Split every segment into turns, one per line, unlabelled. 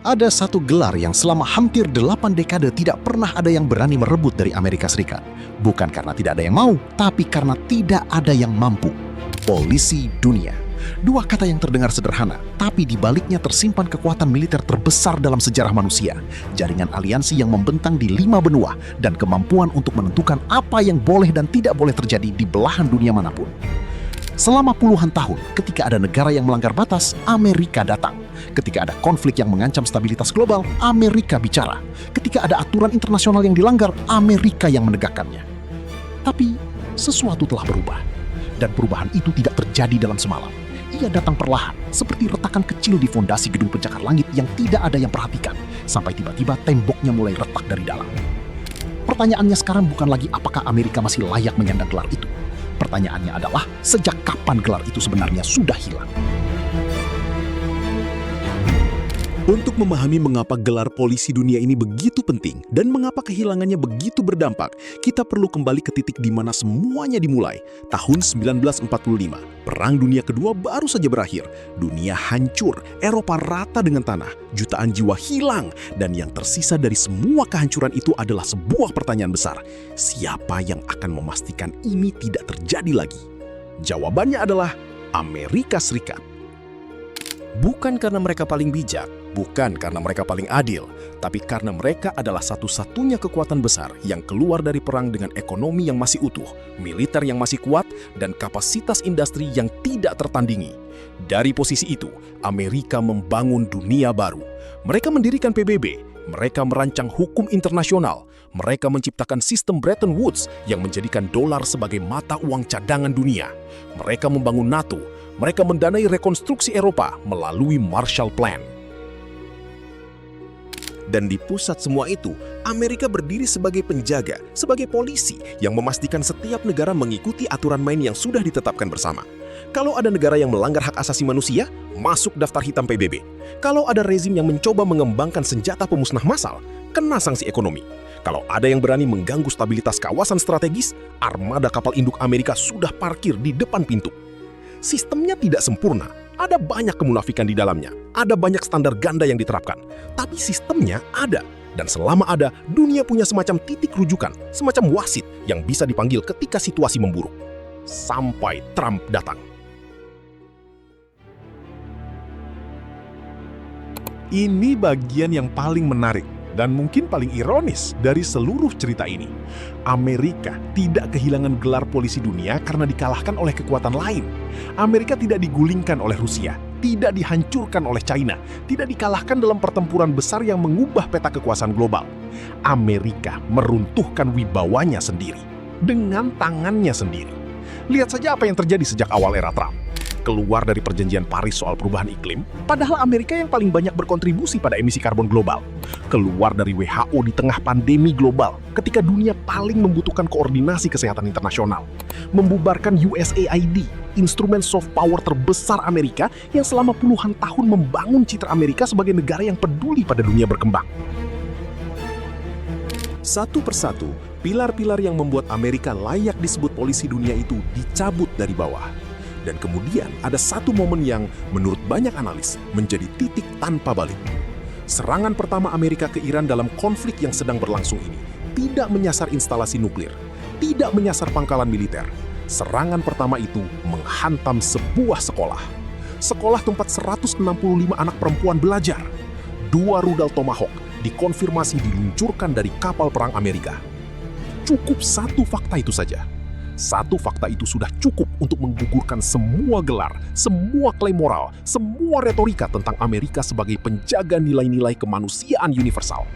Ada satu gelar yang selama hampir 8 dekade tidak pernah ada yang berani merebut dari Amerika Serikat. Bukan karena tidak ada yang mau, tapi karena tidak ada yang mampu. Polisi dunia. Dua kata yang terdengar sederhana, tapi di baliknya tersimpan kekuatan militer terbesar dalam sejarah manusia. Jaringan aliansi yang membentang di 5 benua dan kemampuan untuk menentukan apa yang boleh dan tidak boleh terjadi di belahan dunia manapun. Selama puluhan tahun, ketika ada negara yang melanggar batas, Amerika datang. Ketika ada konflik yang mengancam stabilitas global, Amerika bicara. Ketika ada aturan internasional yang dilanggar, Amerika yang menegakkannya. Tapi, sesuatu telah berubah. Dan perubahan itu tidak terjadi dalam semalam. Ia datang perlahan, seperti retakan kecil di fondasi gedung pencakar langit yang tidak ada yang perhatikan, sampai tiba-tiba temboknya mulai retak dari dalam. Pertanyaannya sekarang bukan lagi apakah Amerika masih layak menyandang gelar itu. Pertanyaannya adalah, sejak kapan gelar itu sebenarnya sudah hilang?
Untuk memahami mengapa gelar polisi dunia ini begitu penting dan mengapa kehilangannya begitu berdampak, kita perlu kembali ke titik di mana semuanya dimulai. Tahun 1945, Perang Dunia Kedua baru saja berakhir. Dunia hancur, Eropa rata dengan tanah, jutaan jiwa hilang, dan yang tersisa dari semua kehancuran itu adalah sebuah pertanyaan besar. Siapa yang akan memastikan ini tidak terjadi lagi? Jawabannya adalah Amerika Serikat. Bukan karena mereka paling bijak, bukan karena mereka paling adil, tapi karena mereka adalah satu-satunya kekuatan besar yang keluar dari perang dengan ekonomi yang masih utuh, militer yang masih kuat, dan kapasitas industri yang tidak tertandingi. Dari posisi itu, Amerika membangun dunia baru. Mereka mendirikan PBB, mereka merancang hukum internasional, mereka menciptakan sistem Bretton Woods yang menjadikan dolar sebagai mata uang cadangan dunia. Mereka membangun NATO, mereka mendanai rekonstruksi Eropa melalui Marshall Plan. Dan di pusat semua itu, Amerika berdiri sebagai penjaga, sebagai polisi yang memastikan setiap negara mengikuti aturan main yang sudah ditetapkan bersama. Kalau ada negara yang melanggar hak asasi manusia, masuk daftar hitam PBB. Kalau ada rezim yang mencoba mengembangkan senjata pemusnah massal, kena sanksi ekonomi. Kalau ada yang berani mengganggu stabilitas kawasan strategis, armada kapal induk Amerika sudah parkir di depan pintu. Sistemnya tidak sempurna, ada banyak kemunafikan di dalamnya, ada banyak standar ganda yang diterapkan. Tapi sistemnya ada, dan selama ada, dunia punya semacam titik rujukan, semacam wasit yang bisa dipanggil ketika situasi memburuk. Sampai Trump datang.
Ini bagian yang paling menarik dan mungkin paling ironis dari seluruh cerita ini. Amerika tidak kehilangan gelar polisi dunia karena dikalahkan oleh kekuatan lain. Amerika tidak digulingkan oleh Rusia, tidak dihancurkan oleh China, tidak dikalahkan dalam pertempuran besar yang mengubah peta kekuasaan global. Amerika meruntuhkan wibawanya sendiri, dengan tangannya sendiri. Lihat saja apa yang terjadi sejak awal era Trump. Keluar dari perjanjian Paris soal perubahan iklim, padahal Amerika yang paling banyak berkontribusi pada emisi karbon global. Keluar dari WHO di tengah pandemi global, ketika dunia paling membutuhkan koordinasi kesehatan internasional. Membubarkan USAID, instrumen soft power terbesar Amerika yang selama puluhan tahun membangun citra Amerika sebagai negara yang peduli pada dunia berkembang.
Satu persatu, pilar-pilar yang membuat Amerika layak disebut polisi dunia itu dicabut dari bawah. Dan kemudian ada satu momen yang menurut banyak analis menjadi titik tanpa balik. Serangan pertama Amerika ke Iran dalam konflik yang sedang berlangsung ini tidak menyasar instalasi nuklir, tidak menyasar pangkalan militer. Serangan pertama itu menghantam sebuah sekolah. Sekolah tempat 165 anak perempuan belajar. 2 rudal Tomahawk dikonfirmasi diluncurkan dari kapal perang Amerika. Cukup satu fakta itu saja. Satu fakta itu sudah cukup untuk menggugurkan semua gelar, semua klaim moral, semua retorika tentang Amerika sebagai penjaga nilai-nilai kemanusiaan universal.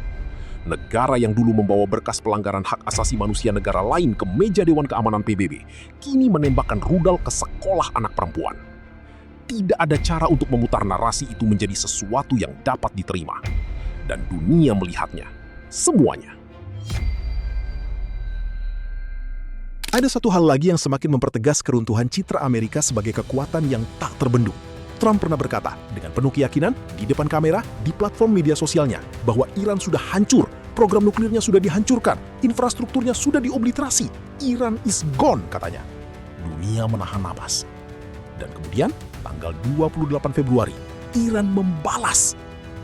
Negara yang dulu membawa berkas pelanggaran hak asasi manusia negara lain ke meja Dewan Keamanan PBB, kini menembakkan rudal ke sekolah anak perempuan. Tidak ada cara untuk memutar narasi itu menjadi sesuatu yang dapat diterima. Dan dunia melihatnya, semuanya. Ada satu hal lagi yang semakin mempertegas keruntuhan citra Amerika sebagai kekuatan yang tak terbendung. Trump pernah berkata dengan penuh keyakinan di depan kamera di platform media sosialnya bahwa Iran sudah hancur, program nuklirnya sudah dihancurkan, infrastrukturnya sudah diobliterasi. Iran is gone, katanya. Dunia menahan napas. Dan kemudian, tanggal 28 Februari, Iran membalas.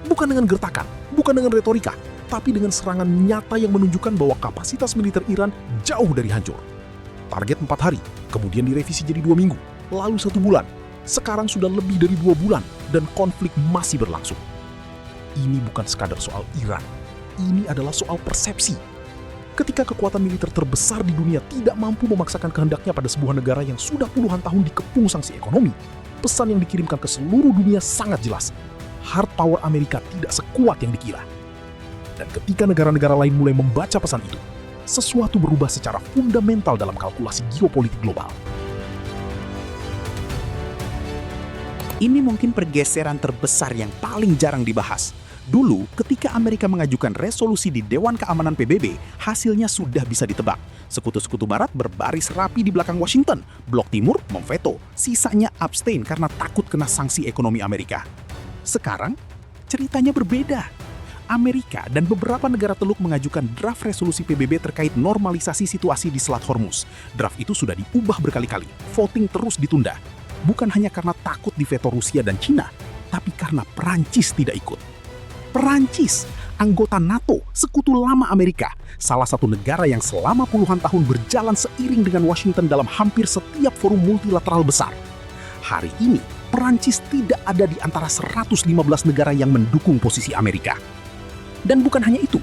Bukan dengan gertakan, bukan dengan retorika, tapi dengan serangan nyata yang menunjukkan bahwa kapasitas militer Iran jauh dari hancur. Target 4 hari, kemudian direvisi jadi 2 minggu, lalu 1 bulan. Sekarang sudah lebih dari 2 bulan dan konflik masih berlangsung. Ini bukan sekadar soal Iran, ini adalah soal persepsi. Ketika kekuatan militer terbesar di dunia tidak mampu memaksakan kehendaknya pada sebuah negara yang sudah puluhan tahun dikepung sanksi ekonomi, pesan yang dikirimkan ke seluruh dunia sangat jelas. Hard power Amerika tidak sekuat yang dikira. Dan ketika negara-negara lain mulai membaca pesan itu, sesuatu berubah secara fundamental dalam kalkulasi geopolitik global.
Ini mungkin pergeseran terbesar yang paling jarang dibahas. Dulu, ketika Amerika mengajukan resolusi di Dewan Keamanan PBB, hasilnya sudah bisa ditebak. Sekutu-sekutu Barat berbaris rapi di belakang Washington. Blok Timur memveto, sisanya abstain karena takut kena sanksi ekonomi Amerika. Sekarang, ceritanya berbeda. Amerika dan beberapa negara Teluk mengajukan draft resolusi PBB terkait normalisasi situasi di Selat Hormuz. Draft itu sudah diubah berkali-kali, voting terus ditunda. Bukan hanya karena takut diveto Rusia dan Cina, tapi karena Perancis tidak ikut. Perancis, anggota NATO, sekutu lama Amerika, salah satu negara yang selama puluhan tahun berjalan seiring dengan Washington dalam hampir setiap forum multilateral besar. Hari ini, Perancis tidak ada di antara 115 negara yang mendukung posisi Amerika. Dan bukan hanya itu,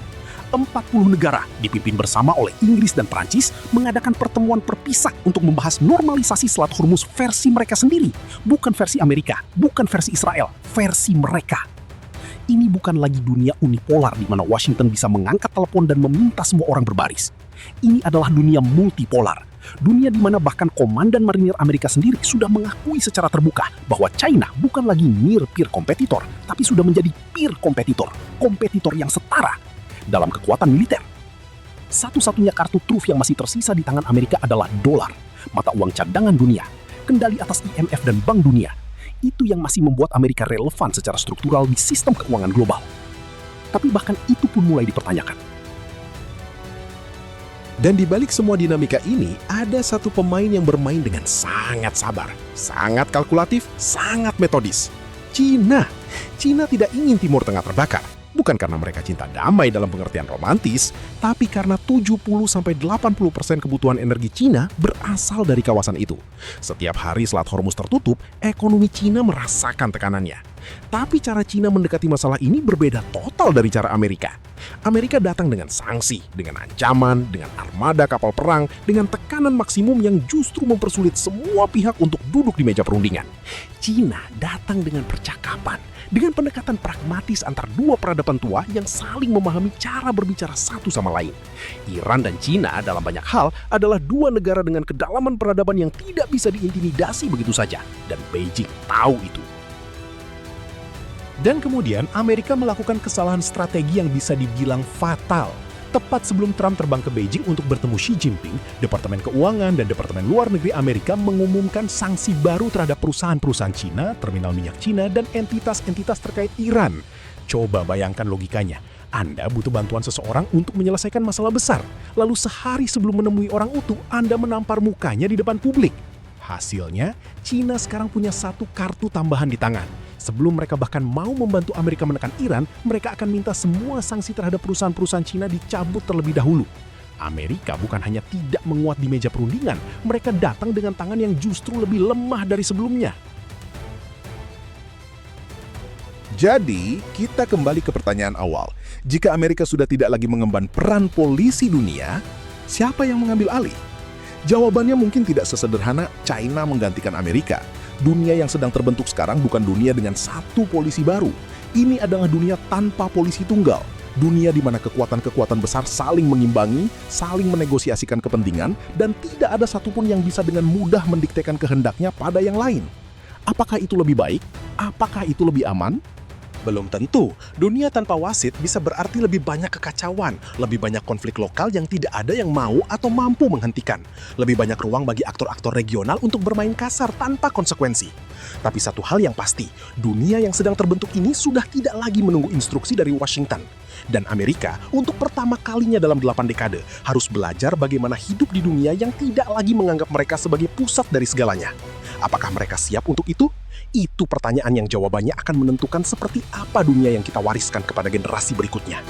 40 negara dipimpin bersama oleh Inggris dan Perancis mengadakan pertemuan perpisah untuk membahas normalisasi Selat Hormuz versi mereka sendiri. Bukan versi Amerika, bukan versi Israel, versi mereka. Ini bukan lagi dunia unipolar di mana Washington bisa mengangkat telepon dan meminta semua orang berbaris. Ini adalah dunia multipolar. Dunia di mana bahkan Komandan Marinir Amerika sendiri sudah mengakui secara terbuka bahwa China bukan lagi near peer kompetitor, tapi sudah menjadi peer kompetitor, kompetitor yang setara dalam kekuatan militer. Satu-satunya kartu truf yang masih tersisa di tangan Amerika adalah dolar, mata uang cadangan dunia, kendali atas IMF dan Bank Dunia. Itu yang masih membuat Amerika relevan secara struktural di sistem keuangan global. Tapi bahkan itu pun mulai dipertanyakan.
Dan di balik semua dinamika ini, ada satu pemain yang bermain dengan sangat sabar, sangat kalkulatif, sangat metodis. Cina. Cina tidak ingin Timur Tengah terbakar. Bukan karena mereka cinta damai dalam pengertian romantis, tapi karena 70-80% kebutuhan energi Cina berasal dari kawasan itu. Setiap hari Selat Hormuz tertutup, ekonomi Cina merasakan tekanannya. Tapi cara Cina mendekati masalah ini berbeda total dari cara Amerika. Amerika datang dengan sanksi, dengan ancaman, dengan armada kapal perang, dengan tekanan maksimum yang justru mempersulit semua pihak untuk duduk di meja perundingan. Cina datang dengan percakapan, dengan pendekatan pragmatis antar dua peradaban tua yang saling memahami cara berbicara satu sama lain. Iran dan Cina dalam banyak hal adalah dua negara dengan kedalaman peradaban yang tidak bisa diintimidasi begitu saja, dan Beijing tahu itu.
Dan kemudian Amerika melakukan kesalahan strategi yang bisa dibilang fatal. Tepat sebelum Trump terbang ke Beijing untuk bertemu Xi Jinping, Departemen Keuangan dan Departemen Luar Negeri Amerika mengumumkan sanksi baru terhadap perusahaan-perusahaan Cina, terminal minyak Cina, dan entitas-entitas terkait Iran. Coba bayangkan logikanya. Anda butuh bantuan seseorang untuk menyelesaikan masalah besar. Lalu sehari sebelum menemui orang utuh, Anda menampar mukanya di depan publik. Hasilnya, Cina sekarang punya satu kartu tambahan di tangan. Sebelum mereka bahkan mau membantu Amerika menekan Iran, mereka akan minta semua sanksi terhadap perusahaan-perusahaan Cina dicabut terlebih dahulu. Amerika bukan hanya tidak menguat di meja perundingan, mereka datang dengan tangan yang justru lebih lemah dari sebelumnya.
Jadi, kita kembali ke pertanyaan awal. Jika Amerika sudah tidak lagi mengemban peran polisi dunia, siapa yang mengambil alih? Jawabannya mungkin tidak sesederhana China menggantikan Amerika. Dunia yang sedang terbentuk sekarang bukan dunia dengan satu polisi baru. Ini adalah dunia tanpa polisi tunggal. Dunia di mana kekuatan-kekuatan besar saling mengimbangi, saling menegosiasikan kepentingan, dan tidak ada satupun yang bisa dengan mudah mendiktekan kehendaknya pada yang lain. Apakah itu lebih baik? Apakah itu lebih aman?
Belum tentu. Dunia tanpa wasit bisa berarti lebih banyak kekacauan, lebih banyak konflik lokal yang tidak ada yang mau atau mampu menghentikan, lebih banyak ruang bagi aktor-aktor regional untuk bermain kasar tanpa konsekuensi. Tapi satu hal yang pasti, dunia yang sedang terbentuk ini sudah tidak lagi menunggu instruksi dari Washington. Dan Amerika, untuk pertama kalinya dalam 8 dekade, harus belajar bagaimana hidup di dunia yang tidak lagi menganggap mereka sebagai pusat dari segalanya. Apakah mereka siap untuk itu? Itu pertanyaan yang jawabannya akan menentukan seperti apa dunia yang kita wariskan kepada generasi berikutnya.